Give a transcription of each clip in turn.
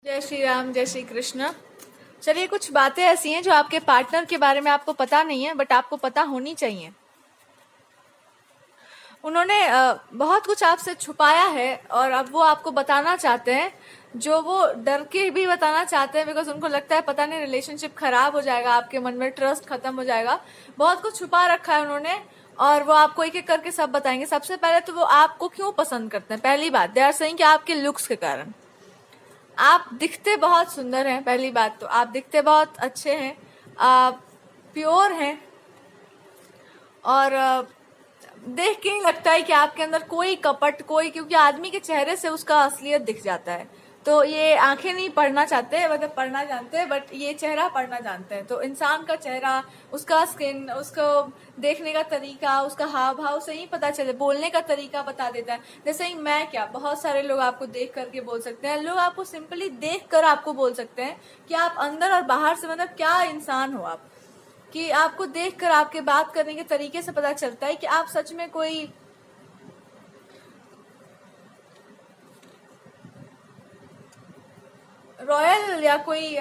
जय श्री राम, जय श्री कृष्ण। चलिए, कुछ बातें ऐसी हैं जो आपके पार्टनर के बारे में आपको पता नहीं है, बट आपको पता होनी चाहिए। उन्होंने बहुत कुछ आपसे छुपाया है और अब वो आपको बताना चाहते हैं, जो वो डर के भी बताना चाहते हैं, बिकॉज उनको लगता है पता नहीं रिलेशनशिप खराब हो जाएगा, आपके मन में ट्रस्ट खत्म हो जाएगा। बहुत कुछ छुपा रखा है उन्होंने और वो आपको एक एक करके सब बताएंगे। सबसे पहले तो वो आपको क्यों पसंद करते हैं। पहली बात, दे आर सेइंग कि आपके लुक्स के कारण। आप दिखते बहुत सुंदर हैं। पहली बात तो आप दिखते बहुत अच्छे हैं, आप प्योर हैं और देख के नहीं लगता है कि आपके अंदर कोई कपट, कोई, क्योंकि आदमी के चेहरे से उसका असलियत दिख जाता है। तो ये आंखें नहीं पढ़ना चाहते, मतलब पढ़ना जानते हैं, बट ये चेहरा पढ़ना जानते हैं। तो इंसान का चेहरा, उसका स्किन, उसको देखने का तरीका, उसका हाव भाव से ही पता चले, बोलने का तरीका बता देता है। जैसे ही मैं क्या, बहुत सारे लोग आपको देख करके बोल सकते हैं, लोग आपको सिंपली देख कर आपको बोल सकते हैं कि आप अंदर और बाहर से मतलब क्या इंसान हो आप। कि आपको देखकर, आपके बात करने के तरीके से पता चलता है कि आप सच में कोई रॉयल या कोई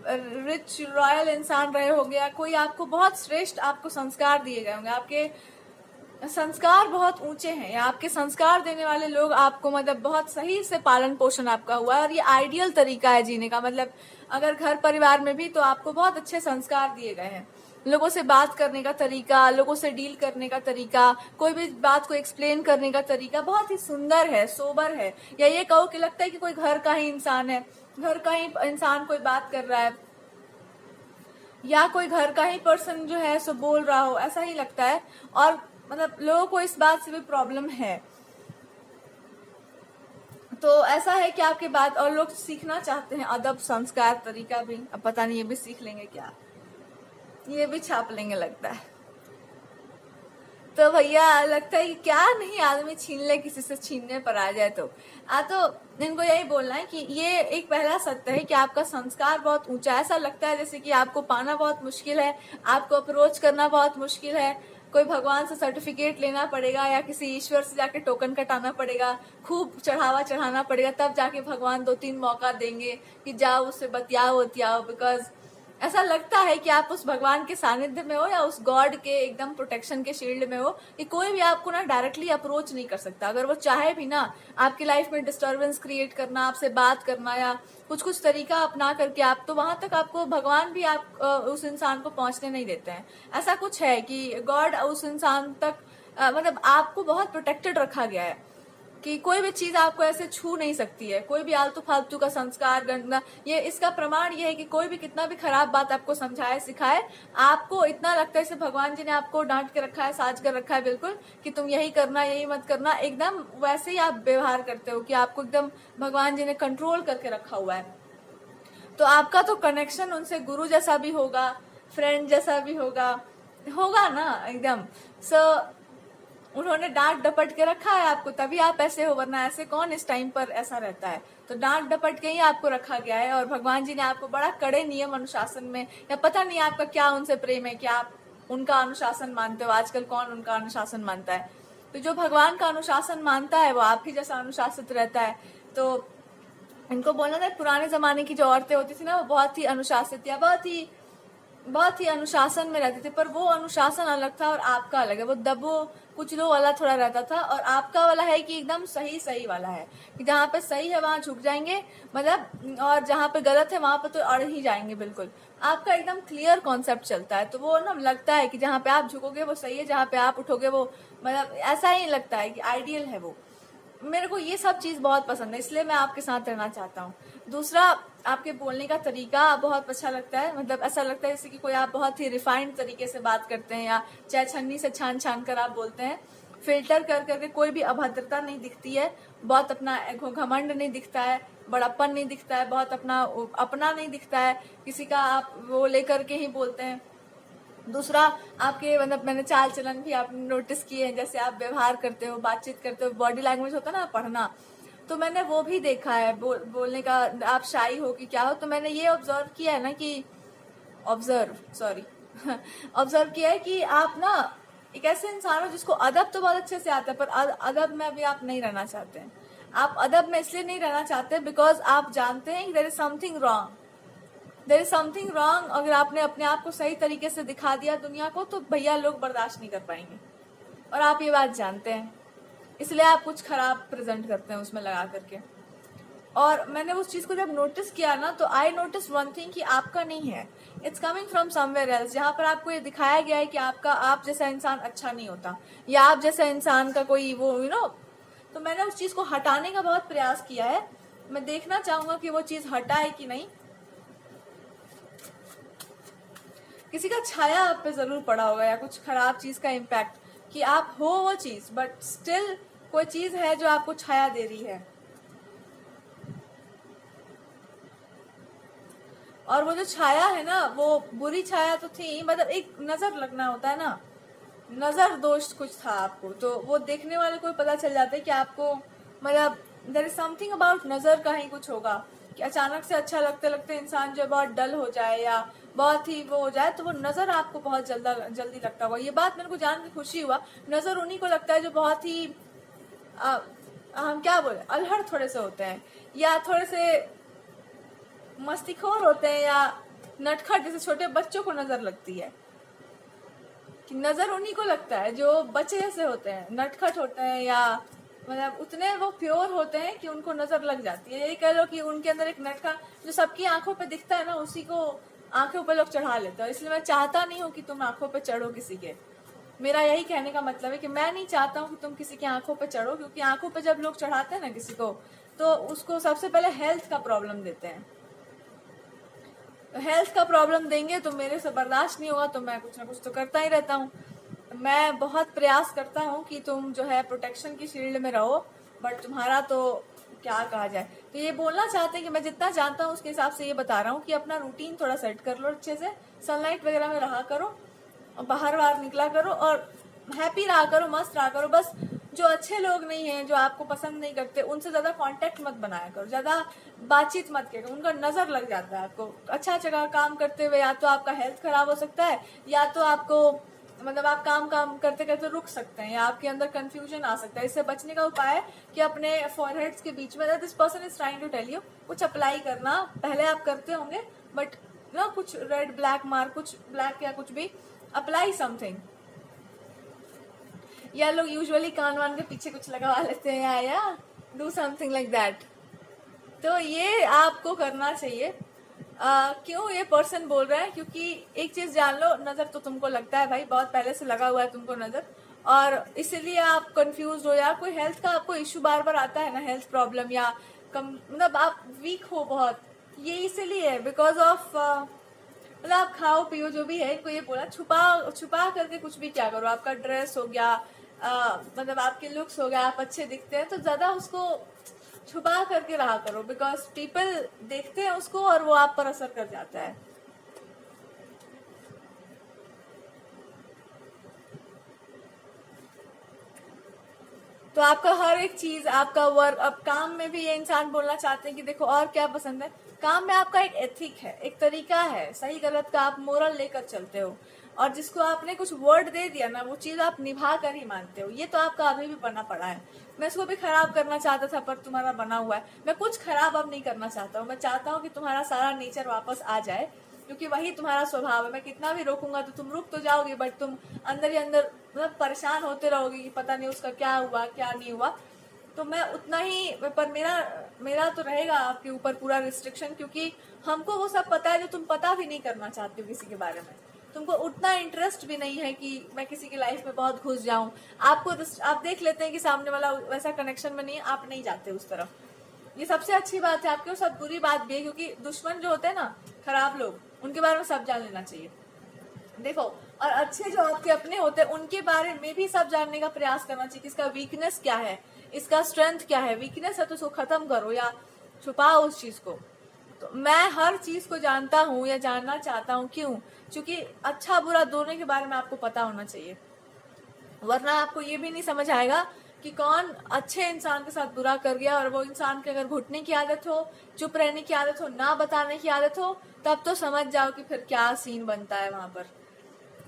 रिच रॉयल इंसान रहे होंगे, या कोई आपको बहुत श्रेष्ठ आपको संस्कार दिए गए होंगे। आपके संस्कार बहुत ऊंचे हैं, या आपके संस्कार देने वाले लोग आपको मतलब बहुत सही से पालन पोषण आपका हुआ है और ये आइडियल तरीका है जीने का। मतलब अगर घर परिवार में भी, तो आपको बहुत अच्छे संस्कार दिए गए हैं। लोगों से बात करने का तरीका, लोगों से डील करने का तरीका, कोई भी बात को एक्सप्लेन करने का तरीका बहुत ही सुंदर है, सोबर है। या ये कहो कि लगता है कि कोई घर का ही इंसान है, घर का ही इंसान कोई बात कर रहा है, या कोई घर का ही पर्सन जो है सो बोल रहा हो, ऐसा ही लगता है। और मतलब लोगों को इस बात से भी प्रॉब्लम है। तो ऐसा है कि आपके बात और लोग सीखना चाहते हैं, अदब, संस्कार, तरीका भी। अब पता नहीं ये भी सीख लेंगे क्या, ये भी छाप लेंगे लगता है। तो भैया लगता है कि क्या नहीं, आदमी छीन ले, किसी से छीनने पर आ जाए तो इनको यही बोलना है कि ये एक पहला सत्य है कि आपका संस्कार बहुत ऊंचा है। ऐसा लगता है जैसे कि आपको पाना बहुत मुश्किल है, आपको अप्रोच करना बहुत मुश्किल है। कोई भगवान से सर्टिफिकेट लेना पड़ेगा या किसी ईश्वर से जाके टोकन कटाना पड़ेगा, खूब चढ़ावा चढ़ाना पड़ेगा, तब जाके भगवान 2-3 मौका देंगे कि जाओ उससे बतियाओ, बिकॉज ऐसा लगता है कि आप उस भगवान के सानिध्य में हो या उस गॉड के एकदम प्रोटेक्शन के शील्ड में हो, कि कोई भी आपको ना डायरेक्टली अप्रोच नहीं कर सकता। अगर वो चाहे भी ना आपकी लाइफ में डिस्टरबेंस क्रिएट करना, आपसे बात करना या कुछ कुछ तरीका अपना करके, आप तो वहां तक आपको भगवान भी आप उस इंसान को पहुंचने नहीं देते हैं। ऐसा कुछ है कि गॉड उस इंसान तक मतलब आपको बहुत प्रोटेक्टेड रखा गया है कि कोई भी चीज आपको ऐसे छू नहीं सकती है, कोई भी आलतू फालतू का संस्कार गंदा। ये इसका प्रमाण ये है कि कोई भी कितना भी खराब बात आपको समझाए, सिखाए, आपको इतना लगता है जैसे भगवान जी ने आपको डांट के रखा है, साज कर रखा है बिल्कुल, कि तुम यही करना, यही मत करना। एकदम वैसे ही आप व्यवहार करते हो कि आपको एकदम भगवान जी ने कंट्रोल करके रखा हुआ है। तो आपका तो कनेक्शन उनसे गुरु जैसा भी होगा, फ्रेंड जैसा भी होगा, होगा ना एकदम। सो उन्होंने डांट डपट के रखा है आपको, तभी आप ऐसे हो, वरना ऐसे कौन इस टाइम पर ऐसा रहता है। तो डांट डपट के ही आपको रखा गया है और भगवान जी ने आपको बड़ा कड़े नियम अनुशासन में, या पता नहीं आपका क्या उनसे प्रेम है कि आप उनका अनुशासन मानते हो। आजकल कौन उनका अनुशासन मानता है। तो जो भगवान का अनुशासन मानता है वो आप ही जैसा अनुशासित रहता है। तो इनको बोलना था, पुराने जमाने की जो औरतें होती थी ना, वो बहुत ही अनुशासित या बहुत ही अनुशासन में रहते थे, पर वो अनुशासन अलग था और आपका अलग है। वो दबो कुचलो वाला थोड़ा रहता था, और आपका वाला है कि एकदम सही सही वाला है, कि जहाँ पे सही है वहां झुक जाएंगे, मतलब, और जहाँ पे गलत है वहां पे तो अड़ ही जाएंगे बिल्कुल। आपका एकदम क्लियर कॉन्सेप्ट चलता है। तो वो ना लगता है कि जहाँ पे आप झुकोगे वो सही है, जहाँ पे आप उठोगे वो, मतलब ऐसा ही लगता है कि आइडियल है वो। मेरे को ये सब चीज बहुत पसंद है, इसलिए मैं आपके साथ रहना चाहता हूँ। दूसरा, आपके बोलने का तरीका बहुत अच्छा लगता है। मतलब ऐसा लगता है जैसे कि कोई आप बहुत ही रिफाइंड तरीके से बात करते हैं, या चाहे छन्नी से छान छान कर आप बोलते हैं, फिल्टर कर करके। कोई भी अभद्रता नहीं दिखती है, बहुत अपना घमंड नहीं दिखता है, बड़प्पन नहीं दिखता है, बहुत अपना नहीं दिखता है किसी का, आप वो लेकर के ही बोलते हैं। दूसरा, आपके मतलब मैंने चाल चलन भी आपने नोटिस किए हैं, जैसे आप व्यवहार करते हो, बातचीत करते हो, बॉडी लैंग्वेज होता है ना पढ़ना, तो मैंने वो भी देखा है। बोलने का, आप शाई हो कि क्या हो, तो मैंने ये ऑब्जर्व किया है ना कि ऑब्जर्व सॉरी ऑब्जर्व किया है कि आप ना एक ऐसे इंसान हो जिसको अदब तो बहुत अच्छे से आता है, पर अदब में अभी आप नहीं रहना चाहते हैं। आप अदब में इसलिए नहीं रहना चाहते बिकॉज आप जानते हैं कि there is something wrong, there is something wrong. अगर आपने अपने आप को सही तरीके से दिखा दिया दुनिया को तो भैया लोग बर्दाश्त नहीं कर पाएंगे, और आप ये बात जानते हैं, इसलिए आप कुछ खराब प्रेजेंट करते हैं उसमें लगा करके। और मैंने उस चीज को जब नोटिस किया ना तो आई नोटिस वन थिंग कि आपका नहीं है, it's coming from somewhere else, जहाँ पर आपको ये दिखाया गया है कि आपका, आप जैसा इंसान अच्छा नहीं होता, या आप जैसा इंसान का कोई वो तो मैंने उस चीज को हटाने का बहुत प्रयास किया है। मैं देखना चाहूंगा कि वो चीज हटा है कि नहीं। किसी का छाया आप पे जरूर पड़ा होगा या कुछ खराब चीज का इम्पैक्ट, कि आप हो वो चीज बट स्टिल कोई चीज है जो आपको छाया दे रही है। और वो जो छाया है ना, वो बुरी छाया तो थी, मतलब एक नजर लगना होता है ना, नजर दोष कुछ था आपको, तो वो देखने वाले को पता चल जाता है कि आपको, मतलब देयर इज समथिंग अबाउट नजर का ही कुछ होगा, कि अचानक से अच्छा लगते लगते इंसान जो बहुत डल हो जाए या बहुत ही वो हो जाए, तो वो नजर आपको बहुत जल्दी लगता होगा। ये बात मेरे को जान के खुशी हुआ। नजर उन्हीं को लगता है जो बहुत ही हम क्या बोले, अल्हड़ थोड़े से होते हैं, या थोड़े से मस्तीखोर होते हैं, या नटखट, जैसे छोटे बच्चों को नजर लगती है, कि नजर उन्हीं को लगता है जो बच्चे जैसे होते हैं, नटखट होते हैं, या मतलब उतने वो प्योर होते हैं कि उनको नजर लग जाती है। यही कह लो कि उनके अंदर एक नटखा जो सबकी आंखों पे दिखता है ना, उसी को आंखों पे लोग चढ़ा लेते हैं। इसलिए मैं चाहता नहीं हूँ कि तुम आंखों पे चढ़ो किसी के। मेरा यही कहने का मतलब है कि मैं नहीं चाहता हूँ कि तुम किसी की आंखों पे चढ़ो, क्योंकि आंखों पे जब लोग चढ़ाते हैं ना किसी को, तो उसको सबसे पहले हेल्थ का प्रॉब्लम देते हैं। हेल्थ का प्रॉब्लम देंगे तो मेरे से बर्दाश्त नहीं होगा, तो मैं कुछ ना कुछ तो करता ही रहता हूँ। मैं बहुत प्रयास करता हूँ कि तुम जो है प्रोटेक्शन की फील्ड में रहो, बट तुम्हारा तो क्या कहा जाए। तो ये बोलना चाहते हैं कि मैं जितना जानता हूँ उसके हिसाब से ये बता रहा हूँ कि अपना रूटीन थोड़ा सेट कर लो अच्छे से, सनलाइट वगैरह में रहा करो, बाहर बाहर निकला करो, और हैप्पी रहा करो, मस्त रहा करो। बस जो अच्छे लोग नहीं हैं, जो आपको पसंद नहीं करते, उनसे ज्यादा कांटेक्ट मत बनाया करो, ज्यादा बातचीत मत किया करो, उनका नजर लग जाता है आपको। अच्छा जगह काम करते हुए या तो आपका हेल्थ खराब हो सकता है, या तो आपको मतलब आप काम करते करते रुक सकते हैं, या आपके अंदर कंफ्यूजन आ सकता है। इससे बचने का उपाय है कि अपने फॉरहेड्स के बीच में, this person is trying to tell you, कुछ अप्लाई करना। पहले आप करते होंगे बट ना, कुछ रेड ब्लैक मार्क, कुछ ब्लैक या कुछ भी, अप्लाई समथिंग। या लोग यूजुअली कान वान के पीछे कुछ लगा लेते हैं, या डू समथिंग लाइक दैट। तो ये आपको करना चाहिए। क्यों ये पर्सन बोल रहा है, क्योंकि एक चीज जान लो, नजर तो तुमको लगता है भाई, बहुत पहले से लगा हुआ है तुमको नजर, और इसीलिए आप कंफ्यूज हो, या कोई हेल्थ का आपको इश्यू बार बार आता है ना, हेल्थ प्रॉब्लम, या कम मतलब आप वीक हो बहुत, ये इसीलिए है बिकॉज ऑफ मतलब आप खाओ पियो जो भी है। इनको ये बोला छुपा करके कुछ भी क्या करो, आपका ड्रेस हो गया, मतलब आपके लुक्स हो गया, आप अच्छे दिखते हैं तो ज्यादा उसको छुपा करके रहा करो, बिकॉज पीपल देखते हैं उसको और वो आप पर असर कर जाता है। तो आपका हर एक चीज, आपका वर्क, अब काम में भी ये इंसान बोलना चाहते हैं कि देखो और क्या पसंद है। काम में आपका एक एथिक है, एक तरीका है, सही गलत का आप मोरल लेकर चलते हो, और जिसको आपने कुछ वर्ड दे दिया ना, वो चीज आप निभा कर ही मानते हो। ये तो आपका अभी भी बना पड़ा है। मैं इसको भी खराब करना चाहता था पर तुम्हारा बना हुआ है। मैं कुछ खराब अब नहीं करना चाहता हूँ, मैं चाहता हूँ कि तुम्हारा सारा नेचर वापस आ जाए, क्योंकि वही तुम्हारा स्वभाव है। मैं कितना भी रोकूंगा तो तुम रुक तो जाओगे, बट तुम अंदर ही अंदर मतलब परेशान होते रहोगे कि पता नहीं उसका क्या हुआ क्या नहीं हुआ। तो मैं उतना ही, पर मेरा तो रहेगा आपके ऊपर पूरा रिस्ट्रिक्शन, क्योंकि हमको वो सब पता है जो तुम पता भी नहीं करना चाहते हो किसी के बारे में। तुमको उतना इंटरेस्ट भी नहीं है कि मैं किसी की लाइफ में बहुत घुस जाऊं। आप देख लेते हैं कि सामने वाला वैसा कनेक्शन में नहीं है, आप नहीं जाते उस तरफ। ये सबसे अच्छी बात है आपके, और सब बुरी बात भी है, क्योंकि दुश्मन जो होते हैं ना, खराब लोग, उनके बारे में सब जान लेना चाहिए। देखो, और अच्छे जो आपके अपने होते हैं उनके बारे में भी सब जानने का प्रयास करना चाहिए कि इसका वीकनेस क्या है, इसका स्ट्रेंथ क्या है। वीकनेस है तो उसको खत्म करो या छुपाओ उस चीज को। तो मैं हर चीज को जानता हूँ या जानना चाहता हूँ, क्यों? क्योंकि अच्छा बुरा दोनों के बारे में आपको पता होना चाहिए, वरना आपको ये भी नहीं समझ आएगा कि कौन अच्छे इंसान के साथ बुरा कर गया, और वो इंसान के अगर घुटने की आदत हो, चुप रहने की आदत हो, ना बताने की आदत हो, तब तो समझ जाओ कि फिर क्या सीन बनता है वहां पर।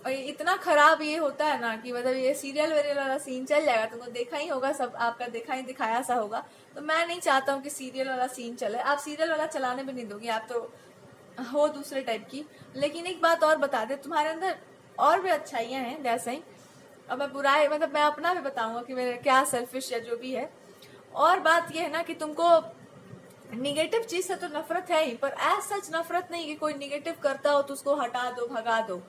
और इतना खराब ये होता है ना कि मतलब ये सीरियल वेरियल वाला सीन चल जाएगा, तुमको देखा ही होगा, सब आपका देखा ही दिखाया सा होगा। तो मैं नहीं चाहता हूँ कि सीरियल वाला सीन चले। आप सीरियल वाला चलाने भी नहीं दोगे, आप तो हो दूसरे टाइप की। लेकिन एक बात और बता दे, तुम्हारे अंदर और भी अच्छाइयां हैं जैसे ही। अब मैं बुराई मतलब मैं अपना भी बताऊंगा कि मेरे क्या सेल्फिश या जो भी है। और बात यह है ना कि तुमको निगेटिव चीज से तो नफरत है ही, पर एज सच नफरत नहीं कि कोई निगेटिव करता हो तो उसको हटा दो, भगा दो।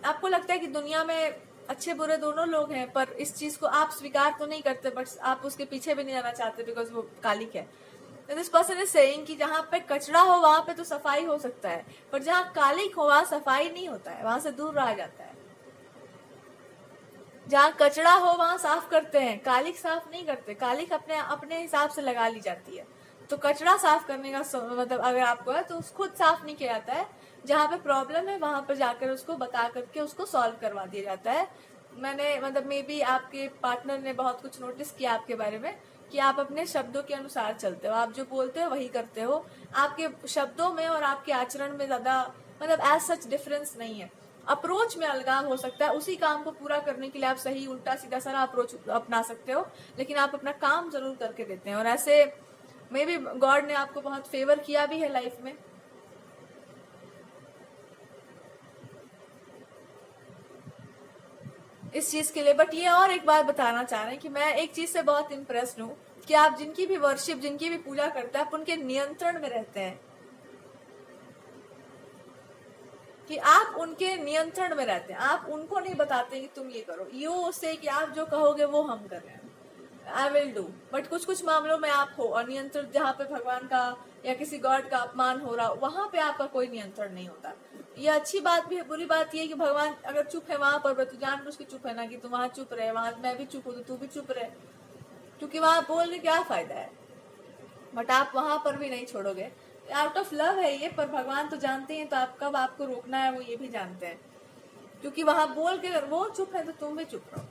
आपको लगता है कि दुनिया में अच्छे बुरे दोनों लोग हैं, पर इस चीज को आप स्वीकार तो नहीं करते, बट आप उसके पीछे भी नहीं जाना चाहते बिकॉज वो कालिक है। दिस पर्सन इज सेइंग कि जहाँ पे कचरा हो वहां पे तो सफाई हो सकता है, पर जहाँ कालिक हो वहां सफाई नहीं होता है, वहां से दूर रहा जाता है। जहाँ कचरा हो वहां साफ करते हैं, कालिक साफ नहीं करते। कालिक अपने अपने हिसाब से लगा ली जाती है। तो कचरा साफ करने का मतलब अगर आपको है तो खुद साफ नहीं किया जाता है। जहाँ पे प्रॉब्लम है वहां पर जाकर उसको बता करके उसको सॉल्व करवा दिया जाता है। मैंने मतलब मे बी आपके पार्टनर ने बहुत कुछ नोटिस किया आपके बारे में कि आप अपने शब्दों के अनुसार चलते हो, आप जो बोलते हो वही करते हो। आपके शब्दों में और आपके आचरण में ज्यादा मतलब एज सच डिफरेंस नहीं है। अप्रोच में अलगाव हो सकता है, उसी काम को पूरा करने के लिए आप सही उल्टा सीधा सारा अप्रोच अपना सकते हो, लेकिन आप अपना काम जरूर करके देते हैं। और ऐसे मे बी गॉड ने आपको बहुत फेवर किया भी है लाइफ में। इस चीज के लिए। बट ये और एक बात बताना चाह रहे हैं कि मैं एक चीज से बहुत इम्प्रेस्ड हूँ कि आप जिनकी भी वर्शिप, जिनकी भी पूजा करते हैं, आप उनके नियंत्रण में रहते हैं, कि आप उनके नियंत्रण में रहते हैं। आप उनको नहीं बताते कि तुम ये करो, यू से कि आप जो कहोगे वो हम कर रहे हैं, आई विल डू। बट कुछ कुछ मामलों में आप हो अनियंत्रित, जहाँ पे भगवान का या किसी गॉड का अपमान हो रहा हो वहां पे आपका कोई नियंत्रण नहीं होता। ये अच्छी बात भी है, बुरी बात ये है कि भगवान अगर चुप है वहां पर, तू जानबूझ के चुप है ना, कि तू वहां चुप रहे, वहां मैं भी चुप हूं तो तू भी चुप रहे, क्योंकि वहां बोल के क्या फायदा है। बट आप वहां पर भी नहीं छोड़ोगे, आउट ऑफ लव है ये, पर भगवान तो जानते हैं, तो आप कब आपको रोकना है वो ये भी जानते हैं। क्योंकि वहां बोल के अगर वो चुप है तो तुम भी चुप रहो।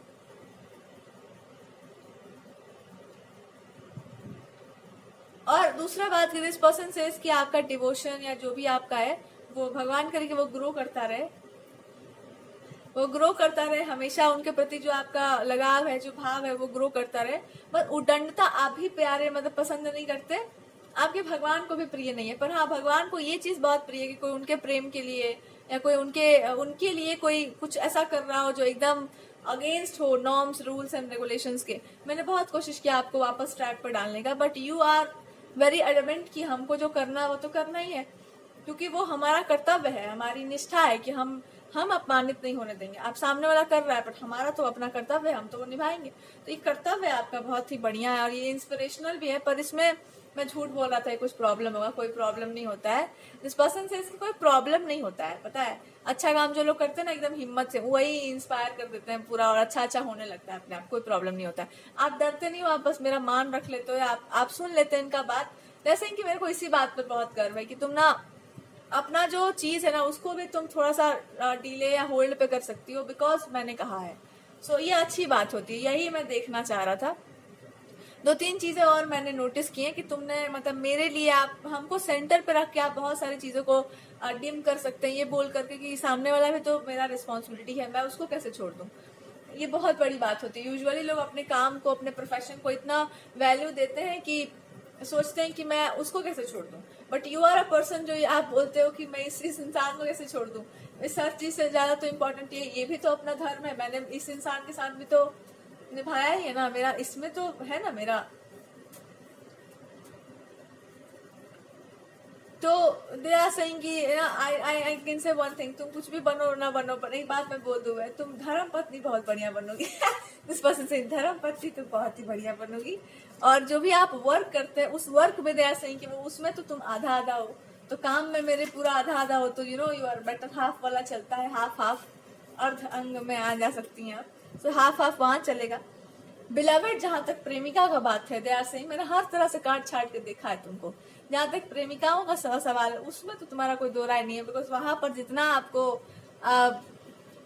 और दूसरा बात दिस पर्सन से कि आपका डिवोशन या जो भी आपका है वो भगवान करे कि वो ग्रो करता रहे, वो ग्रो करता रहे हमेशा। उनके प्रति जो आपका लगाव है, जो भाव है, वो ग्रो करता रहे। पर उद्दंडता आप भी प्यारे मतलब पसंद नहीं करते, आपके भगवान को भी प्रिय नहीं है। पर हाँ, भगवान को ये चीज बहुत प्रिय है कि कोई उनके प्रेम के लिए या कोई उनके लिए कोई कुछ ऐसा कर रहा हो जो एकदम अगेंस्ट हो नॉर्म्स, रूल्स एंड रेगुलेशंस के। मैंने बहुत कोशिश किया आपको वापस ट्रैक पर डालने का, but you are very adamant कि हमको जो करना है वो तो करना ही है, क्योंकि वो हमारा कर्तव्य है, हमारी निष्ठा है कि हम अपमानित नहीं होने देंगे। आप सामने वाला कर रहा है, बट हमारा तो अपना कर्तव्य है, हम तो वो निभाएंगे। तो ये कर्तव्य आपका बहुत ही बढ़िया है और ये इंस्पिरेशनल भी है। पर इसमें मैं झूठ बोल रहा था कुछ प्रॉब्लम होगा, कोई प्रॉब्लम नहीं होता है। दिस पर्सन से इसकी कोई प्रॉब्लम नहीं होता है, पता है। अच्छा काम जो लोग करते हैं ना एकदम हिम्मत से, वही इंस्पायर कर देते हैं पूरा, और अच्छा अच्छा होने लगता है अपने आप, कोई प्रॉब्लम नहीं होता है। आप डरते नहीं हो, आप बस मेरा मान रख लेते हो, आप सुन लेते हैं इनका बात। जैसे कि मेरे को इसी बात पर बहुत गर्व है कि तुम ना अपना जो चीज है ना उसको भी तुम थोड़ा सा डिले या होल्ड पे कर सकती हो, बिकॉज मैंने कहा है। सो ये अच्छी बात होती है, यही मैं देखना चाह रहा था। दो तीन चीजें और मैंने नोटिस की हैं कि तुमने मतलब मेरे लिए आप हमको सेंटर पे रख के आप बहुत सारी चीजों को डिम कर सकते हैं, ये बोल करके कि सामने वाला भी तो मेरा रिस्पॉन्सिबिलिटी है, मैं उसको कैसे छोड़ दूं। ये बहुत बड़ी बात होती है। यूजुअली लोग अपने काम को, अपने प्रोफेशन को इतना वैल्यू देते हैं कि सोचते हैं कि मैं उसको कैसे छोड़ दूं। But you are a person जो आप बोलते हो कि मैं इस इंसान को कैसे छोड़ दूं। इस हर चीज से ज्यादा तो इम्पोर्टेंट ये भी तो अपना धर्म है, मैंने इस इंसान के साथ भी तो निभाया ही है ना, मेरा इसमें तो है ना मेरा। तो दे आर सेइंग कि I I I can say one thing, तुम कुछ भी बनो ना बनो, पर एक बात मैं बोल दूं, तुम धर्म पत्नी बहुत बढ़िया बनोगी। दिस पर्सन से धर्म पत्नी तुम बहुत ही बढ़िया बनोगी। और जो भी आप वर्क करते हैं उस वर्क में दे आर सेइंग कि वो उसमें तो तुम आधा आधा हो, तो काम में मेरे पूरा आधा आधा हो, तो यू आर बेटर हाफ वाला चलता है, हाफ हाफ अर्ध अंग में आ जा सकती हैं आप। सो हाफ हाफ वहां चलेगा। बिलवेड, जहां तक प्रेमिका का बात है, दया सिंह मैंने हर तरह से काट छाट के देखा है तुमको। जहां तक प्रेमिकाओं का सवाल है उसमें तो तुम्हारा कोई दो राय नहीं है, बिकॉज वहां पर जितना आपको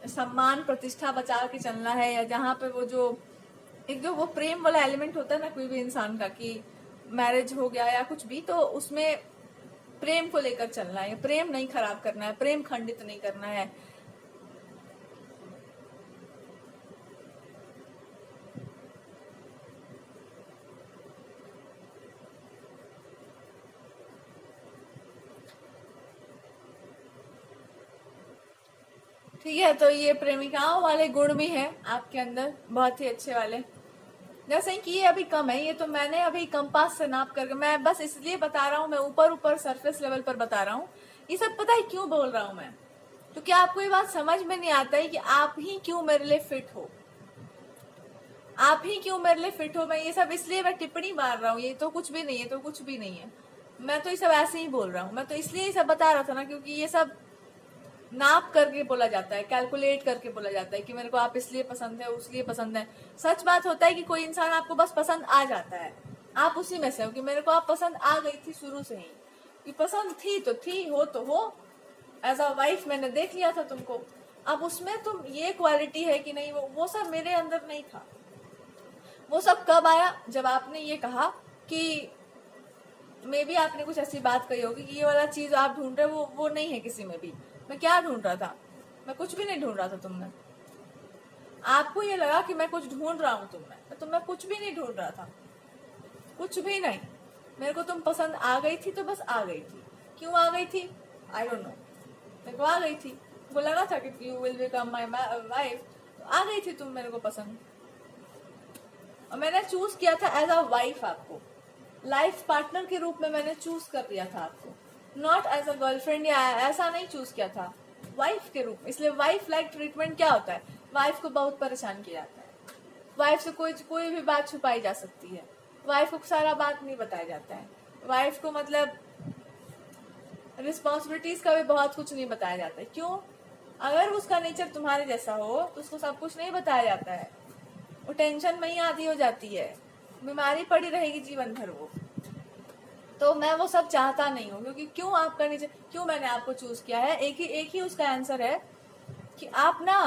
सम्मान प्रतिष्ठा बचा के चलना है, या जहाँ पे वो जो एक जो वो प्रेम वाला एलिमेंट होता है ना कोई भी इंसान का, कि मैरिज हो गया या कुछ भी, तो उसमें प्रेम को लेकर चलना है, प्रेम नहीं खराब करना है, प्रेम खंडित नहीं करना है। ठीक है, तो ये प्रेमिकाओं वाले गुण भी हैं आपके अंदर, बहुत ही अच्छे वाले। जैसे कि ये अभी कम है, ये तो मैंने अभी कंपास से नाप करके, मैं बस इसलिए बता रहा हूँ, मैं ऊपर ऊपर सरफेस लेवल पर बता रहा हूँ। ये सब पता है क्यों बोल रहा हूँ मैं? क्योंकि आपको ये बात समझ में नहीं आता है कि आप ही क्यों मेरे लिए फिट हो, आप ही क्यों मेरे लिए फिट हो। मैं ये सब इसलिए मैं टिप्पणी मार रहा हूँ, ये तो कुछ भी नहीं है, तो कुछ भी नहीं है, मैं तो ये सब ऐसे ही बोल रहा हूँ। मैं तो इसलिए ये सब बता रहा था ना, क्योंकि ये सब नाप करके बोला जाता है, कैलकुलेट करके बोला जाता है कि मेरे को आप इसलिए पसंद है, उसलिए पसंद है। सच बात होता है कि कोई इंसान आपको बस पसंद आ जाता है, आप उसी में से हो कि मेरे को आप पसंद आ गई थी शुरू से ही, कि पसंद थी तो थी, हो तो हो, एज अ वाइफ मैंने देख लिया था तुमको। अब उसमें तुम ये क्वालिटी है कि नहीं, वो सब मेरे अंदर नहीं था। वो सब कब आया? जब आपने ये कहा कि मे भी आपने कुछ ऐसी बात कही होगी कि ये वाला चीज आप ढूंढ रहे हो वो नहीं है किसी में भी। मैं क्या ढूंढ रहा था? मैं कुछ भी नहीं ढूंढ रहा था तुम में। आपको ये लगा कि मैं कुछ ढूंढ रहा हूँ तुम में, तो मैं कुछ भी नहीं ढूंढ रहा था, कुछ भी नहीं। मेरे को तुम पसंद आ गई थी तो बस आ गई थी। क्यों आ गई थी? आई डोंट नो, मेरे को आ गई थी। वो लगा था कि you will become my wife, तो आ गई थी तुम मेरे को पसंद। और मैंने चूज किया था एज अ वाइफ, आपको लाइफ पार्टनर के रूप में मैंने चूज कर लिया था आपको, नॉट एज अ गर्लफ्रेंड या ऐसा नहीं चूज किया था, वाइफ के रूप में। इसलिए वाइफ लाइक ट्रीटमेंट क्या होता है? वाइफ को बहुत परेशान किया जाता है, वाइफ से कोई भी बात छुपाई जा सकती है, वाइफ को सारा बात नहीं बताया जाता है, वाइफ को मतलब रिस्पॉन्सिबिलिटीज का भी बहुत कुछ नहीं बताया जाता है। क्यों? अगर उसका नेचर तुम्हारे जैसा हो तो उसको सब कुछ नहीं बताया जाता है, वो टेंशन में ही आधी हो जाती है, बीमारी पड़ी रहेगी जीवन भर वो। तो मैं वो सब चाहता नहीं हूँ, क्योंकि क्यों आपका नेचर, क्यों मैंने आपको चूज किया है, एक ही उसका आंसर है कि आप ना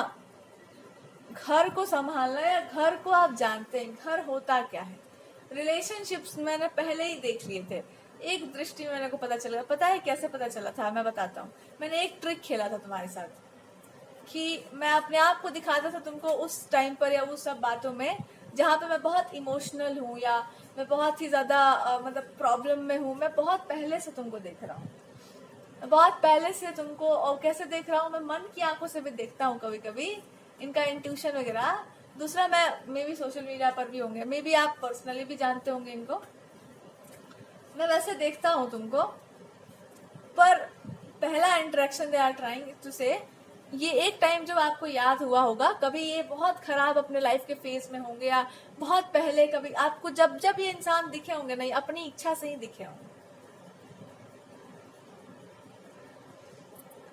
घर को संभालना, या घर को आप जानते हैं घर होता क्या है। रिलेशनशिप्स मैंने पहले ही देख लिए थे, एक दृष्टि में मेरे को पता चला। पता है कैसे पता चला था? मैं बताता हूँ। मैंने एक ट्रिक खेला था तुम्हारे साथ कि मैं अपने आप को दिखाता था तुमको उस टाइम पर या उस सब बातों में जहाँ पे मैं बहुत इमोशनल हूँ, या मैं बहुत ही ज्यादा मतलब प्रॉब्लम में हूँ। मैं बहुत पहले से तुमको देख रहा हूँ, बहुत पहले से तुमको। और कैसे देख रहा हूँ? मैं मन की आंखों से भी देखता हूँ कभी कभी, इनका इंट्यूशन वगैरह। दूसरा, मैं मे बी सोशल मीडिया पर भी होंगे, मे बी आप पर्सनली भी जानते होंगे इनको। मैं वैसे देखता हूँ तुमको, पर पहला interaction they are trying to say, ये एक टाइम जब आपको याद हुआ होगा, कभी ये बहुत खराब अपने लाइफ के फेज में होंगे, या बहुत पहले कभी आपको जब जब ये इंसान दिखे होंगे, नहीं अपनी इच्छा से ही दिखे होंगे,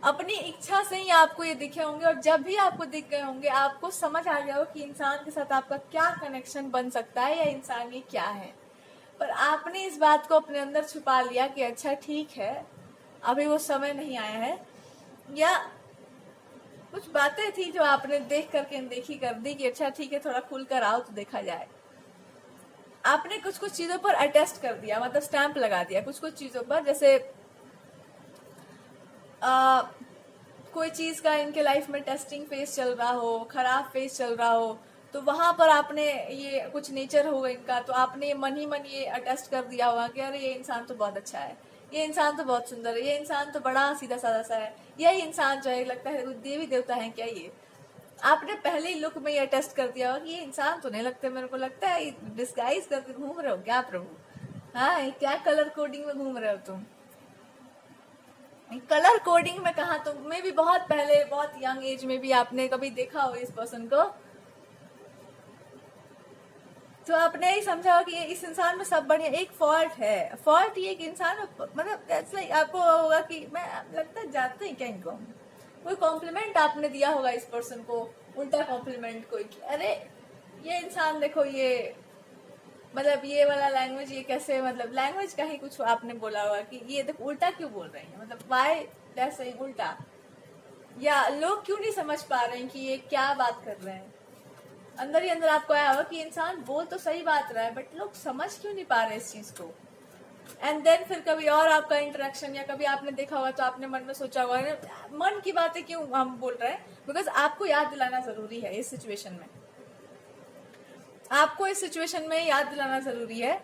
अपनी इच्छा से ही आपको ये दिखे होंगे। और जब भी आपको दिख गए होंगे, आपको समझ आ गया हो कि इंसान के साथ आपका क्या कनेक्शन बन सकता है, या इंसान ये क्या है। पर आपने इस बात को अपने अंदर छुपा लिया कि अच्छा ठीक है, अभी वो समय नहीं आया है, या कुछ बातें थी जो आपने देख करके देखी कर दी कि अच्छा ठीक है, थोड़ा खुल कर आओ तो देखा जाए। आपने कुछ कुछ चीजों पर अटेस्ट कर दिया, मतलब स्टैंप लगा दिया कुछ कुछ चीजों पर। जैसे कोई चीज का इनके लाइफ में टेस्टिंग फेज चल रहा हो, खराब फेज चल रहा हो, तो वहां पर आपने ये कुछ नेचर होगा इनका, तो आपने मन ही मन ये अटेस्ट कर दिया होगा कि अरे ये इंसान तो बहुत अच्छा है, ये इंसान तो बहुत सुंदर है, ये इंसान तो बड़ा सीधा साधा सा है, यही इंसान जो है लगता है देवी देवता है क्या ये। आपने पहले ही लुक में ये टेस्ट कर दिया होगा कि ये इंसान तो नहीं लगते, मेरे को लगता है डिस्गाइज करके घूम रहे हो क्या प्रभु। हाँ, क्या कलर कोडिंग में घूम रहे हो तुम? कलर कोडिंग में कहा? तुम्हें भी बहुत पहले, बहुत यंग एज में भी आपने कभी देखा हो इस पर्सन को, तो आपने ही समझा कि इस इंसान में सब बढ़िया। एक फॉल्ट है, फॉल्ट ये कि इंसान मतलब लाइक आपको होगा कि मैं लगता है जानते हैं क्या इनको, कोई कॉम्प्लीमेंट आपने दिया होगा इस पर्सन को, उल्टा कॉम्प्लीमेंट कोई कि अरे ये इंसान देखो, ये मतलब ये वाला लैंग्वेज, ये कैसे, मतलब लैंग्वेज का ही कुछ आपने बोला होगा कि ये देखो उल्टा क्यों बोल रहे हैं, मतलब वाई दैट्स उल्टा। या लोग क्यों नहीं समझ पा रहे हैं कि ये क्या बात कर रहे हैं। अंदर ही अंदर आपको आया होगा कि इंसान बोल तो सही बात रहा है, बट लोग समझ क्यों नहीं पा रहे इस चीज को। एंड देन फिर कभी और आपका इंटरेक्शन, या कभी आपने देखा होगा तो आपने मन में सोचा होगा मन की बातें क्यों हम बोल रहे हैं, बिकॉज आपको याद दिलाना जरूरी है इस सिचुएशन में, आपको इस सिचुएशन में याद दिलाना जरूरी है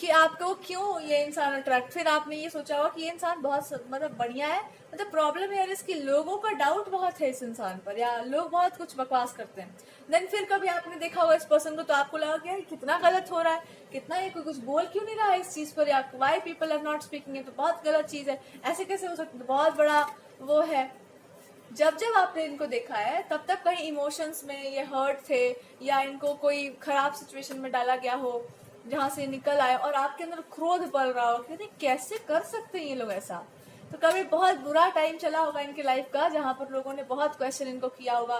कि आपको क्यों ये इंसान अट्रैक्ट, फिर आपने ये सोचा होगा कि ये इंसान बहुत मतलब बढ़िया है, मतलब प्रॉब्लम है इसकी, लोगों का डाउट बहुत है इस इंसान पर, या लोग बहुत कुछ बकवास करते हैं। देन फिर कभी आपने देखा होगा इस पर्सन को, तो आपको लगा कि यार कितना गलत हो रहा है, कितना ये कोई कुछ बोल क्यों नहीं रहा है इस चीज पर, या why people are not speaking, ये तो बहुत गलत चीज है, ऐसे कैसे हो सकता है, बहुत बड़ा वो है। जब जब आपने इनको देखा है तब तब कहीं इमोशंस में ये हर्ट थे, या इनको कोई खराब सिचुएशन में डाला गया हो जहां से निकल आए, और आपके अंदर क्रोध पल रहा हो कि कैसे कर सकते हैं ये लोग ऐसा। तो कभी बहुत बुरा टाइम चला होगा इनके लाइफ का, जहां पर लोगों ने बहुत क्वेश्चन इनको किया होगा,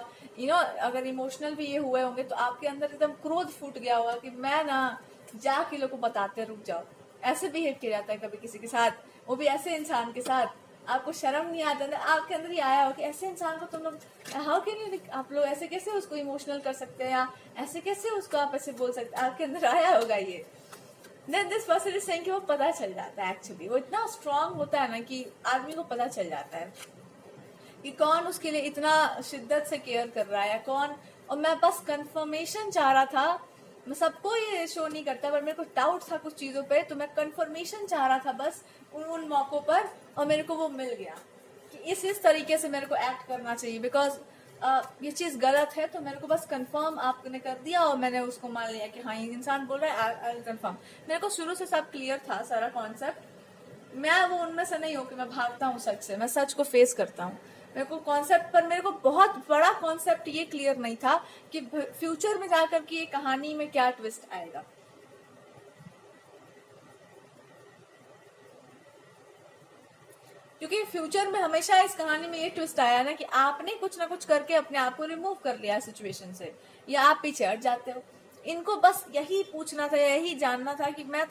अगर इमोशनल भी ये हुए होंगे, तो आपके अंदर एकदम क्रोध फूट गया होगा कि मैं ना जाके लोगों को बताते रुक जाओ। ऐसे बिहेव किया जाता है कभी किसी के साथ, वो भी ऐसे इंसान के साथ, आपको शर्म नहीं आता, आपके अंदर ही आया हो कि ऐसे इंसान को तुम लोग हाउ कैन यू, आप लोग ऐसे कैसे उसको इमोशनल कर सकते हैं, या ऐसे कैसे उसको आप ऐसे बोल सकते हैं, आपके अंदर आया होगा ये। Then this person is saying कि वो पता चल जाता है, एक्चुअली वो इतना स्ट्रांग होता है ना कि आदमी को पता चल जाता है कि कौन उसके लिए इतना शिद्दत से केयर कर रहा है, कौन। और मैं बस कंफर्मेशन चाह रहा था, मैं सबको ये शो नहीं करता, पर मेरे को डाउट था कुछ चीजों पे, तो मैं कंफर्मेशन चाह रहा था बस उन मौकों पर, और मेरे को वो मिल गया कि इस तरीके से मेरे को एक्ट करना चाहिए, बिकॉज ये चीज गलत है, तो मेरे को बस कंफर्म आपने कर दिया और मैंने उसको मान लिया कि हाँ ये इंसान बोल रहा है, आई विल कंफर्म। मेरे को शुरू से सब क्लियर था, सारा कॉन्सेप्ट। मैं वो उनमें से नहीं हूँ कि मैं भागता हूँ सच से, मैं सच को फेस करता हूँ। मेरे को कॉन्सेप्ट पर, मेरे को बहुत बड़ा कॉन्सेप्ट ये क्लियर नहीं था कि फ्यूचर में जाकर की ये कहानी में क्या ट्विस्ट आएगा। क्योंकि फ्यूचर में हमेशा इस कहानी में ये ट्विस्ट आया ना कि आपने कुछ ना कुछ करके अपने आप को रिमूव कर लिया सिचुएशन से, या आप पीछे हट जाते हो। इनको बस यही पूछना था, यही जानना था कि मैं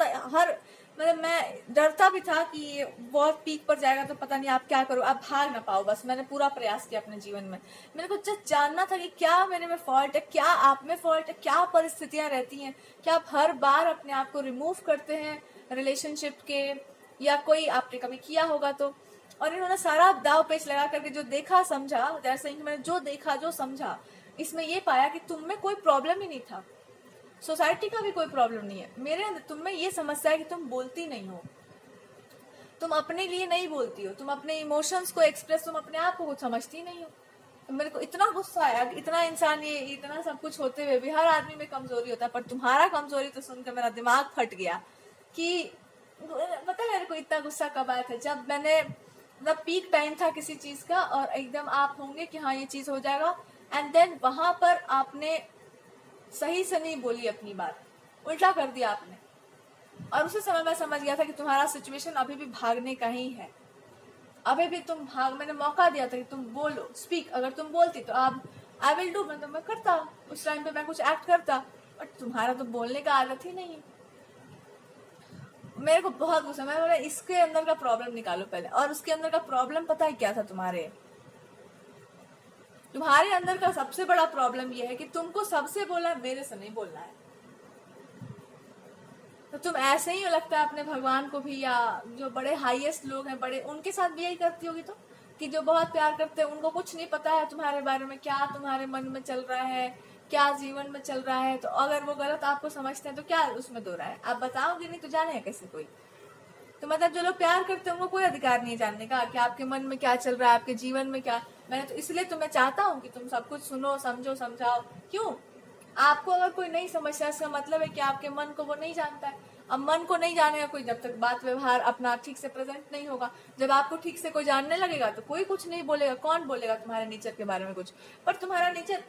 मतलब मैं डरता भी था कि ये बहुत पीक पर जाएगा तो पता नहीं आप क्या करो, आप भाग ना पाओ। बस मैंने पूरा प्रयास किया अपने जीवन में, मेरे को जस्ट जानना था कि क्या मेरे में फॉल्ट है, क्या आप में फॉल्ट है, क्या परिस्थितियां रहती हैं, क्या आप हर बार अपने आप को रिमूव करते हैं रिलेशनशिप के, या कोई आपने कभी किया होगा तो। और इन्होंने सारा दाव पेच लगा करके जो देखा समझा, जैसे मैंने जो देखा जो समझा, इसमें ये पाया कि तुम में कोई प्रॉब्लम ही नहीं था, सोसाइटी का भी कोई प्रॉब्लम नहीं है, मेरे अंदर तुम में ये समस्या है कि तुम बोलती नहीं हो, तुम अपने लिए नहीं बोलती हो, तुम अपने इमोशंस को एक्सप्रेस, तुम अपने आप को कुछ समझती नहीं हो। तो मेरे को इतना गुस्सा आया कि इतना इंसान, ये इतना सब कुछ होते हुए भी हर आदमी में कमजोरी होता है, पर तुम्हारा कमजोरी तो सुनकर मेरा दिमाग फट गया। कि पता है मेरे को इतना गुस्सा कब आया था, जब मैंने, मतलब पीक टाइम था किसी चीज का, और एकदम आप होंगे कि हाँ ये चीज हो जाएगा, एंड देन वहां पर आपने सही से नहीं बोली अपनी बात, उल्टा कर दिया आपने। और उसी समय मैं समझ गया था कि तुम्हारा सिचुएशन अभी भी भागने का ही है, अभी भी तुम भाग, मैंने मौका दिया था कि तुम बोलो, स्पीक, अगर तुम बोलती तो आप आई विल डू, मतलब मैं करता, उस टाइम पे मैं कुछ एक्ट करता, बट तुम्हारा तो बोलने का आदत ही नहीं है। मेरे को बहुत गुस्सा, मैं बोला इसके अंदर का प्रॉब्लम निकालो पहले। और उसके अंदर का प्रॉब्लम पता है क्या था, तुम्हारे अंदर का सबसे बड़ा प्रॉब्लम यह है कि तुमको सबसे बोलना है, मेरे से नहीं बोलना है। तो तुम ऐसे ही लगता है अपने भगवान को भी, या जो बड़े हाईएस्ट लोग हैं बड़े, उनके साथ भी यही करती होगी, तो कि जो बहुत प्यार करते हैं उनको कुछ नहीं पता है तुम्हारे बारे में, क्या तुम्हारे मन में चल रहा है, क्या जीवन में चल रहा है। तो अगर वो गलत आपको समझते हैं तो क्या उसमें दो रहा है, आप बताओगे नहीं तो जाने कैसे कोई। तो मतलब जो लोग प्यार करते हैं उनको कोई अधिकार नहीं जानने का कि आपके मन में क्या चल रहा है, आपके जीवन में क्या। मैंने तो इसलिए तुम्हें चाहता हूँ कि तुम सब कुछ सुनो, समझो, समझाओ। क्यों? आपको अगर कोई नहीं समझता, इसका मतलब है कि आपके मन को वो नहीं जानता है। अब मन को नहीं जानेगा कोई जब तक बात व्यवहार अपना ठीक से प्रेजेंट नहीं होगा। जब आपको ठीक से कोई जानने लगेगा तो कोई कुछ नहीं बोलेगा। कौन बोलेगा तुम्हारे नेचर के बारे में कुछ? पर तुम्हारा नेचर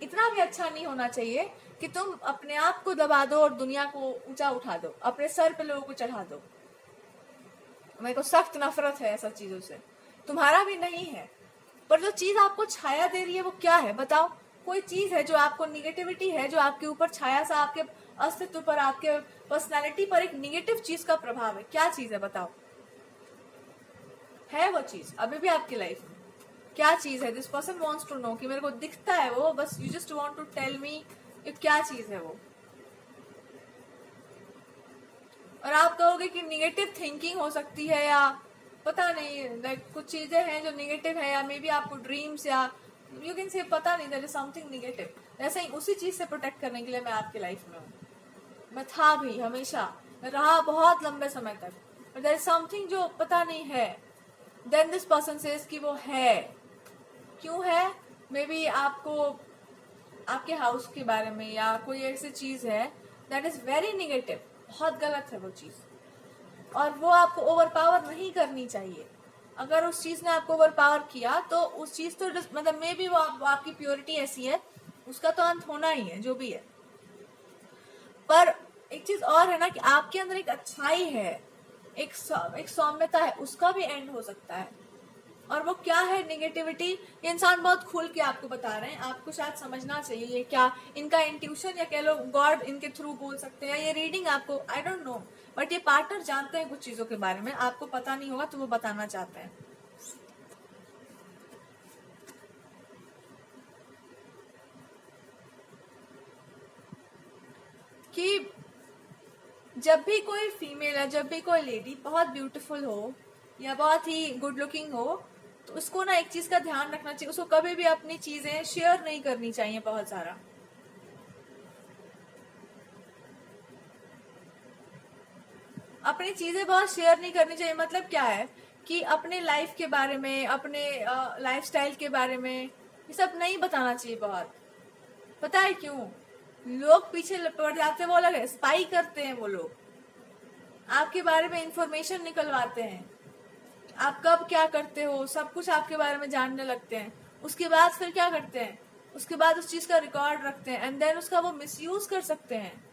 इतना भी अच्छा नहीं होना चाहिए कि तुम अपने आप को दबा दो और दुनिया को ऊंचा उठा दो, अपने सर पे लोगों को चढ़ा दो। मेरे को सख्त नफरत है ऐसा चीजों से। तुम्हारा भी नहीं है, पर जो चीज आपको छाया दे रही है वो क्या है बताओ? कोई चीज है जो आपको निगेटिविटी है, जो आपके ऊपर छाया सा, आपके अस्तित्व पर, आपके पर्सनालिटी पर एक निगेटिव चीज का प्रभाव है। क्या चीज है बताओ? है वो चीज अभी भी आपकी लाइफ में? क्या चीज है? This person wants to know कि मेरे को दिखता है वो, बस you just want to tell me क्या चीज है वो। और आप कहोगे कि निगेटिव थिंकिंग हो सकती है, या पता नहीं, लाइक कुछ चीजें हैं जो निगेटिव है, या मे बी आपको ड्रीम्स, या यू कैन से पता नहीं, देयर इज समथिंग निगेटिव। ऐसे ही उसी चीज से प्रोटेक्ट करने के लिए मैं आपकी लाइफ में हूँ। मैं था भी हमेशा, रहा बहुत लंबे समय तक, बट देयर इज समथिंग जो पता नहीं है, देन दिस पर्सन सेज कि वो है। क्यों है? मे बी आपको आपके हाउस के बारे में या कोई ऐसी चीज है दैट इज वेरी नेगेटिव, बहुत गलत है वो चीज, और वो आपको ओवरपावर नहीं करनी चाहिए। अगर उस चीज ने आपको ओवरपावर किया तो उस चीज तो मतलब मे बी वो आपकी प्योरिटी ऐसी है, उसका तो अंत होना ही है जो भी है। पर एक चीज और है ना कि आपके अंदर एक अच्छाई है, एक सौम्यता है, उसका भी एंड हो सकता है। और वो क्या है नेगेटिविटी, ये इंसान बहुत खुल के आपको बता रहे हैं, आपको शायद समझना चाहिए ये क्या इनका इंट्यूशन या कह लो गॉड इनके थ्रू बोल सकते हैं, ये रीडिंग आपको आई डोंट नो, बट ये पार्टनर जानते हैं कुछ चीजों के बारे में, आपको पता नहीं होगा तो वो बताना चाहते हैं। कि जब भी कोई फीमेल है, जब भी कोई लेडी बहुत ब्यूटीफुल हो या बहुत ही गुड लुकिंग हो, तो उसको ना एक चीज का ध्यान रखना चाहिए, उसको कभी भी अपनी चीजें शेयर नहीं करनी चाहिए बहुत सारा। अपनी चीजें बहुत शेयर नहीं करनी चाहिए, मतलब क्या है कि अपने लाइफ के बारे में, अपने लाइफस्टाइल के बारे में ये सब नहीं बताना चाहिए बहुत। पता है क्यों? लोग पीछे पड़ जाते हैं, वो अलग है, स्पाई करते हैं वो लोग, आपके बारे में इंफॉर्मेशन निकलवाते हैं, आप कब क्या करते हो सब कुछ आपके बारे में जानने लगते हैं। उसके बाद फिर क्या करते हैं, उसके बाद उस चीज का रिकॉर्ड रखते हैं एंड देन उसका वो मिसयूज कर सकते हैं।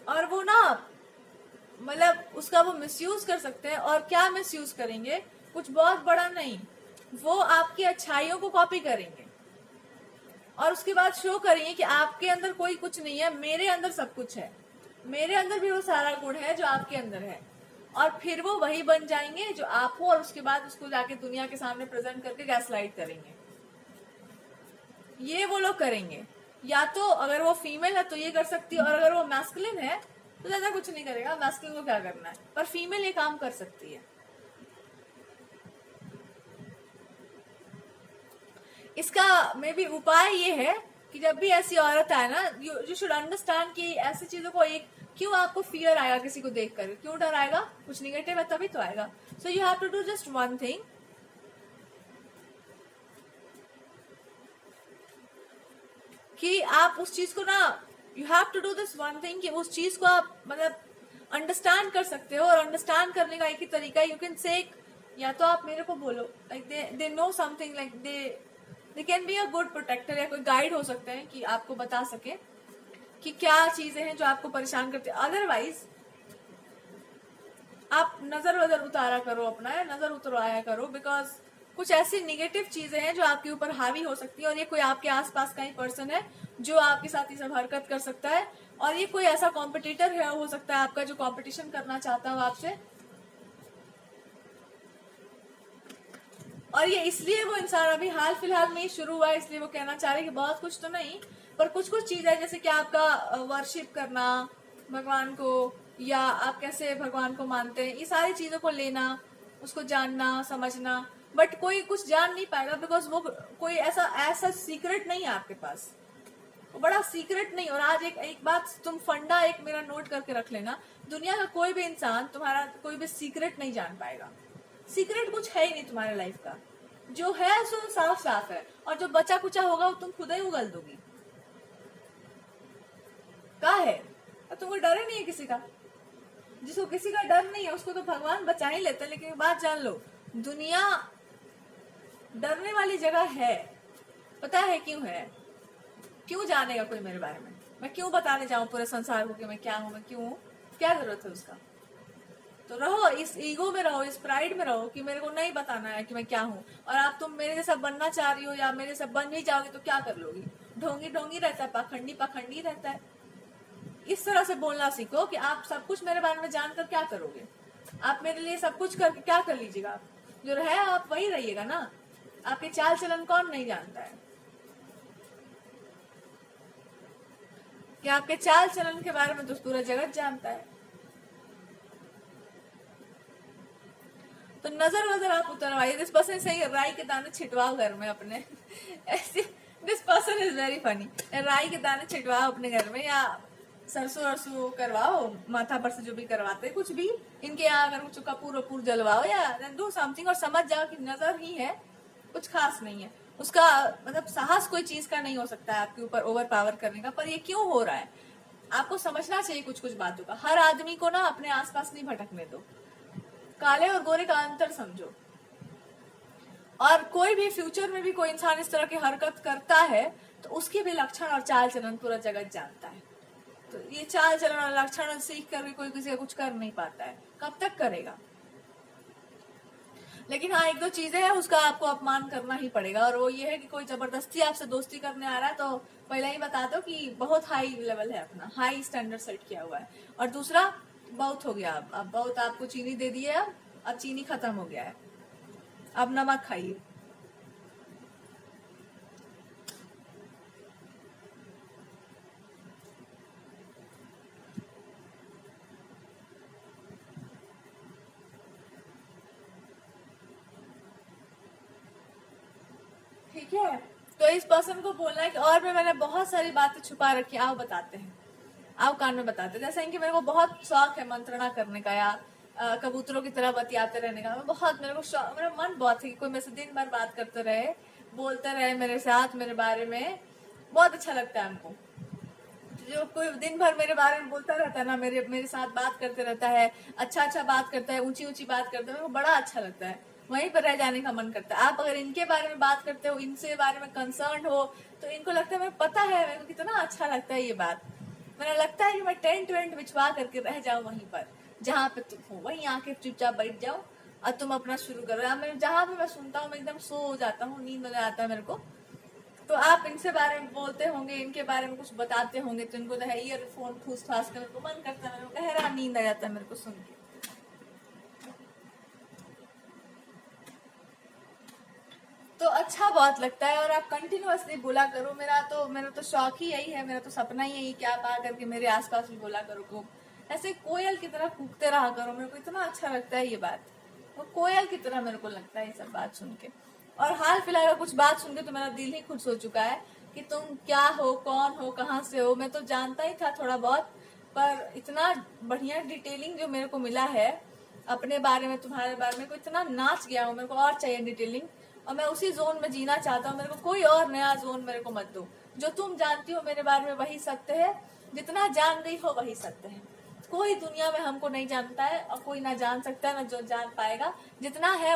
और वो ना मतलब उसका वो मिसयूज कर सकते हैं, और क्या मिसयूज करेंगे, कुछ बहुत बड़ा नहीं, वो आपकी अच्छाइयों को कॉपी करेंगे और उसके बाद शो करेंगे कि आपके अंदर कोई कुछ नहीं है, मेरे अंदर सब कुछ है, मेरे अंदर भी वो सारा गुण है जो आपके अंदर है, और फिर वो वही बन जाएंगे जो आप हो, और उसके बाद उसको जाके दुनिया के सामने प्रेजेंट करके गैसलाइट करेंगे। ये वो लोग करेंगे, या तो अगर वो फीमेल है तो ये कर सकती है, और अगर वो मैस्कुलिन है तो ज्यादा कुछ नहीं करेगा, मैस्कुलिन को क्या करना है, पर फीमेल ये काम कर सकती है। इसका मे बी उपाय ये है कि जब भी ऐसी औरत आए ना, यू शुड अंडरस्टैंड कि ऐसी चीजों को एक क्यों आपको फियर आएगा, किसी को देखकर क्यों डर आएगा, कुछ निगेटिव है तभी तो आएगा। So you have to do just one thing, कि आप उस चीज को ना, you have to do this one thing कि उस चीज को आप मतलब अंडरस्टैंड कर सकते हो, और अंडरस्टैंड करने का एक ही तरीका है, यू कैन से, या तो आप मेरे को बोलो like they know something, like they can be a good protector, या कोई गाइड हो सकते हैं कि आपको बता सके कि क्या चीजें हैं जो आपको परेशान करते हैं। अदरवाइज आप नजर वजर उतारा करो अपना, या नजर उतरवाया करो, बिकॉज कुछ ऐसी निगेटिव चीजें हैं जो आपके ऊपर हावी हो सकती है, और ये कोई आपके आसपास का ही पर्सन है जो आपके साथ ये सब हरकत कर सकता है, और ये कोई ऐसा कॉम्पिटिटर है हो सकता है आपका जो कंपटीशन करना चाहता हो आपसे, और ये इसलिए वो इंसान अभी हाल फिलहाल में ही शुरू हुआ है, इसलिए वो कहना चाह रहे कि बहुत कुछ तो नहीं, पर कुछ कुछ चीज है, जैसे कि आपका वर्शिप करना भगवान को, या आप कैसे भगवान को मानते हैं, ये सारी चीजों को लेना, उसको जानना समझना, बट कोई कुछ जान नहीं पाएगा बिकॉज वो कोई ऐसा ऐसा सीक्रेट नहीं है आपके पास, वो बड़ा सीक्रेट नहीं। और आज एक बात तुम फंडा एक मेरा नोट करके रख लेना, दुनिया का कोई भी इंसान तुम्हारा कोई भी सीक्रेट नहीं जान पाएगा, सीक्रेट कुछ है ही नहीं तुम्हारे लाइफ का, जो है सो साफ साफ है, और जो बचा कुचा होगा वो तुम खुद ही उगल दोगी। क्या है, और तुमको डर ही नहीं है किसी का, जिसको किसी का डर नहीं है उसको तो भगवान बचा ही लेते हैं। लेकिन एक बात जान लो, दुनिया डरने वाली जगह है, पता है क्यों है? क्यों जानेगा कोई मेरे बारे में, मैं क्यों बताने जाऊं पूरे संसार को कि मैं क्या हूं, मैं क्यों हूं, क्या जरूरत है उसका? तो रहो इस ईगो में, रहो इस प्राइड में, रहो कि मेरे को नहीं बताना है कि मैं क्या हूँ। और आप तुम मेरे जैसा बनना चाह रही हो या मेरे जैसा बन भी जाओगे तो क्या कर लोगी? ढोंगी ढोंगी रहता है, पाखंडी पाखंडी रहता है। इस तरह से बोलना सीखो कि आप सब कुछ मेरे बारे में जानकर क्या करोगे, आप मेरे लिए सब कुछ करके क्या कर लीजिएगा? आप जो है आप वही रहिएगा ना, आपके चाल चलन कौन नहीं जानता है? कि आपके चाल चलन के बारे में तो पूरा जगत जानता है। तो नजर वजर आप उतरवाइए। दिस पर्सन सही राई के दाने छिटवाओ घर में अपने ऐसे this person is very funny. राई के दाने छिटवाओ अपने घर में, या सरसों वरसों करवाओ माथा पर से, जो भी करवाते कुछ भी इनके यहाँ, अगर कुछ कपूर वपूर जलवाओ या डू समथिंग, और समझ जाओ कि नजर ही है, कुछ खास नहीं है। उसका मतलब साहस कोई चीज का नहीं हो सकता है आपके ऊपर ओवर पावर करने का, पर ये क्यों हो रहा है आपको समझना चाहिए कुछ कुछ बातों का। हर आदमी को ना अपने आसपास नहीं भटकने दो, काले और गोरे का अंतर समझो। और कोई भी फ्यूचर में भी कोई इंसान इस तरह की हरकत करता है तो उसके भी लक्षण और चाल चलन पूरा जगत जानता है। तो ये चाल चलन और लक्षण सीख कर भी कोई किसी का कुछ कर नहीं पाता है, कब तक करेगा। लेकिन हाँ, एक दो चीजें हैं उसका आपको अपमान करना ही पड़ेगा, और वो ये है कि कोई जबरदस्ती आपसे दोस्ती करने आ रहा है तो पहले ही बता दो कि बहुत हाई लेवल है, अपना हाई स्टैंडर्ड सेट किया हुआ है। और दूसरा, बहुत हो गया, अब बहुत आपको चीनी दे दी है, अब चीनी खत्म हो गया है, अब नमक खाइए। ठीक है, तो इस पर्सन को बोलना है कि और भी मैंने बहुत सारी बातें छुपा रखी, आओ बताते हैं, आओ कान में बताते हैं। जैसे कि मेरे को बहुत शौक है मंत्रणा करने का, या कबूतरों की तरह बतियाते रहने का। मैं बहुत, मेरे को शौक, मेरा मन बहुत है कि कोई मेरे से दिन भर बात करते रहे, बोलते रहे मेरे साथ, मेरे बारे में, बहुत अच्छा लगता है हमको। जो कोई दिन भर मेरे बारे में बोलता रहता है ना, मेरे मेरे साथ बात करते रहता है, अच्छा अच्छा बात करता है, ऊंची ऊंची बात करता है, मेरे को बड़ा अच्छा लगता है, वहीं पर रह जाने का मन करता है। आप अगर इनके बारे में बात करते हो, इनसे बारे में कंसर्न हो, तो इनको लगता है मेरे पता है, मेरे को कितना अच्छा लगता है ये बात। मेरा लगता है कि मैं टेंट वेंट बिछवा करके रह जाऊं वहीं पर, जहाँ पे तुम हो वहीं आके चुपचाप बैठ जाओ और तुम अपना शुरू करो। मैं जहाँ भी मैं सुनता हूँ मैं एकदम सो जाता हूँ, नींद हो जाता है मेरे को। तो आप इनसे बारे में बोलते होंगे, इनके बारे में कुछ बताते होंगे, तो इनको तो है ईयरफोन ठूस ठास कर मेरे को मन करता है, मेरे को गहरा नींद आ जाता है मेरे को सुन के। तो अच्छा बहुत लगता है, और आप कंटिन्यूअसली बोला करो। मेरा तो शौक ही यही है, मेरा तो सपना ही यही कि आप आकर के मेरे आसपास भी बोला करो को, ऐसे कोयल की तरह कूकते रहा करो। मेरे को इतना अच्छा लगता है ये बात, वो कोयल की तरह मेरे को लगता है ये सब बात सुन के। और हाल फिलहाल का कुछ बात सुन के तो मेरा दिल ही खुश हो चुका है कि तुम क्या हो, कौन हो, कहाँ से हो। मैं तो जानता ही था थोड़ा बहुत, पर इतना बढ़िया डिटेलिंग जो मेरे को मिला है अपने बारे में, तुम्हारे बारे में, को इतना नाच गया हूँ। मेरे को और चाहिए डिटेलिंग, और मैं उसी जोन में जीना चाहता हूँ। मेरे को कोई और नया जोन मेरे को मत दो। जो तुम जानती हो मेरे बारे में वही सत्य है, जितना जान गई हो वही सत्य है। कोई दुनिया में हमको नहीं जानता है, और कोई ना जान सकता है, ना जो जान पाएगा। जितना है